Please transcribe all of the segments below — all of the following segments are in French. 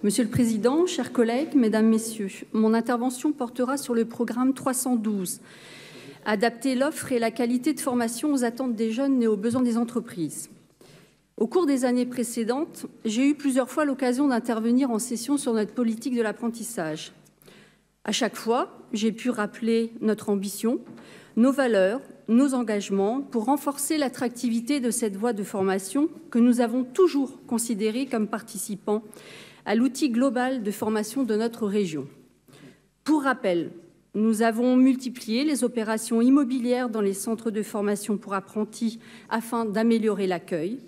Monsieur le Président, chers collègues, Mesdames, Messieurs, mon intervention portera sur le programme 312, adapter l'offre et la qualité de formation aux attentes des jeunes et aux besoins des entreprises. Au cours des années précédentes, j'ai eu plusieurs fois l'occasion d'intervenir en session sur notre politique de l'apprentissage. À chaque fois, j'ai pu rappeler notre ambition, nos valeurs, nos engagements pour renforcer l'attractivité de cette voie de formation que nous avons toujours considérée comme participant à l'outil global de formation de notre région. Pour rappel, nous avons multiplié les opérations immobilières dans les centres de formation pour apprentis afin d'améliorer l'accueil.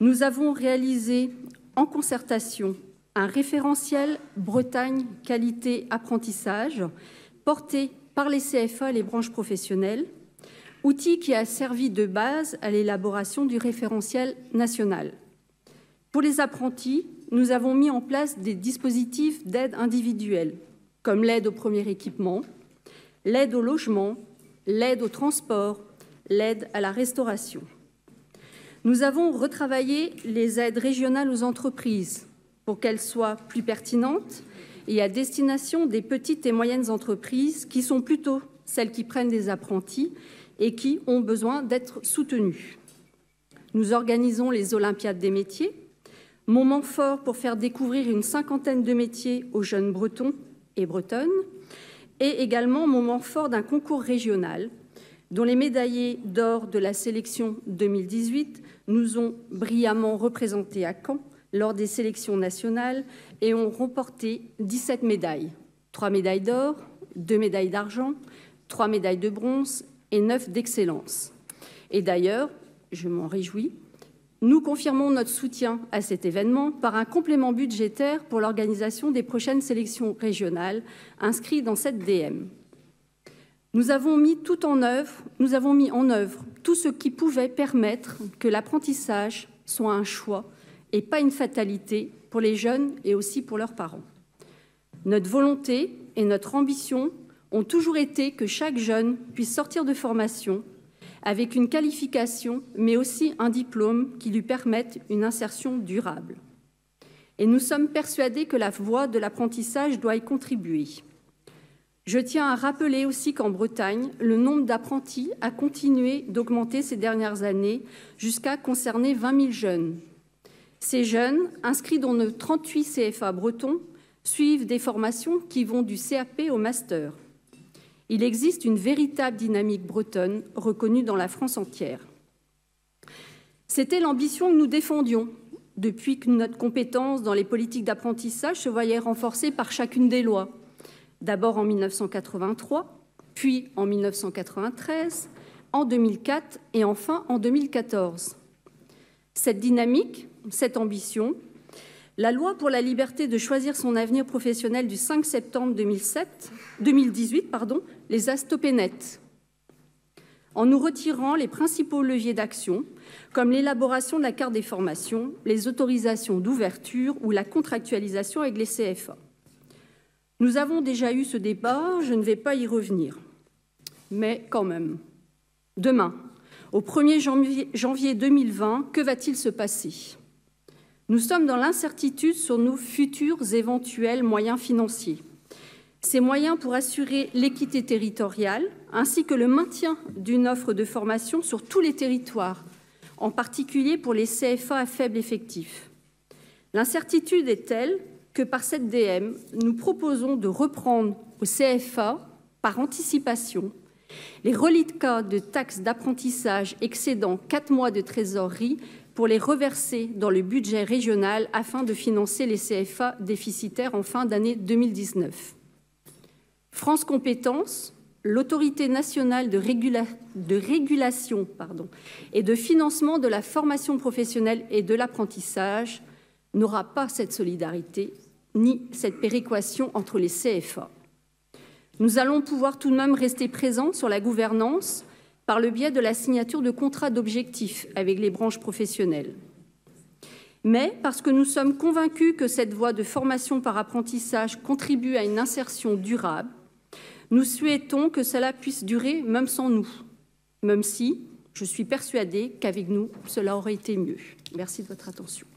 Nous avons réalisé en concertation un référentiel Bretagne qualité apprentissage porté par les CFA et les branches professionnelles, outil qui a servi de base à l'élaboration du référentiel national. Pour les apprentis, nous avons mis en place des dispositifs d'aide individuelle, comme l'aide au premier équipement, l'aide au logement, l'aide au transport, l'aide à la restauration. Nous avons retravaillé les aides régionales aux entreprises pour qu'elles soient plus pertinentes et à destination des petites et moyennes entreprises qui sont plutôt celles qui prennent des apprentis et qui ont besoin d'être soutenues. Nous organisons les Olympiades des métiers, moment fort pour faire découvrir une cinquantaine de métiers aux jeunes Bretons et Bretonnes, et également moment fort d'un concours régional dont les médaillés d'or de la sélection 2018 nous ont brillamment représentés à Caen lors des sélections nationales et ont remporté 17 médailles, 3 médailles d'or, 2 médailles d'argent, 3 médailles de bronze et 9 d'excellence. Et d'ailleurs, je m'en réjouis, nous confirmons notre soutien à cet événement par un complément budgétaire pour l'organisation des prochaines sélections régionales inscrites dans cette DM. Nous avons mis en œuvre tout ce qui pouvait permettre que l'apprentissage soit un choix et pas une fatalité pour les jeunes et aussi pour leurs parents. Notre volonté et notre ambition ont toujours été que chaque jeune puisse sortir de formation avec une qualification, mais aussi un diplôme qui lui permette une insertion durable. Et nous sommes persuadés que la voie de l'apprentissage doit y contribuer. Je tiens à rappeler aussi qu'en Bretagne, le nombre d'apprentis a continué d'augmenter ces dernières années jusqu'à concerner 20 000 jeunes. Ces jeunes, inscrits dans nos 38 CFA bretons, suivent des formations qui vont du CAP au master. Il existe une véritable dynamique bretonne reconnue dans la France entière. C'était l'ambition que nous défendions depuis que notre compétence dans les politiques d'apprentissage se voyait renforcée par chacune des lois. D'abord en 1983, puis en 1993, en 2004 et enfin en 2014. Cette dynamique, cette ambition, la loi pour la liberté de choisir son avenir professionnel du 5 septembre 2018 les a stoppés net, en nous retirant les principaux leviers d'action, comme l'élaboration de la carte des formations, les autorisations d'ouverture ou la contractualisation avec les CFA. Nous avons déjà eu ce débat, je ne vais pas y revenir. Mais quand même, demain, au 1er janvier 2020, que va-t-il se passer ? Nous sommes dans l'incertitude sur nos futurs éventuels moyens financiers. Ces moyens pour assurer l'équité territoriale ainsi que le maintien d'une offre de formation sur tous les territoires, en particulier pour les CFA à faible effectif. L'incertitude est telle que par cette DM, nous proposons de reprendre au CFA, par anticipation, les reliquats de taxes d'apprentissage excédant 4 mois de trésorerie pour les reverser dans le budget régional afin de financer les CFA déficitaires en fin d'année 2019. France Compétences, l'autorité nationale de régulation et de financement de la formation professionnelle et de l'apprentissage, n'aura pas cette solidarité ni cette péréquation entre les CFA. Nous allons pouvoir tout de même rester présents sur la gouvernance par le biais de la signature de contrats d'objectifs avec les branches professionnelles. Mais parce que nous sommes convaincus que cette voie de formation par apprentissage contribue à une insertion durable, nous souhaitons que cela puisse durer même sans nous, même si je suis persuadée qu'avec nous, cela aurait été mieux. Merci de votre attention.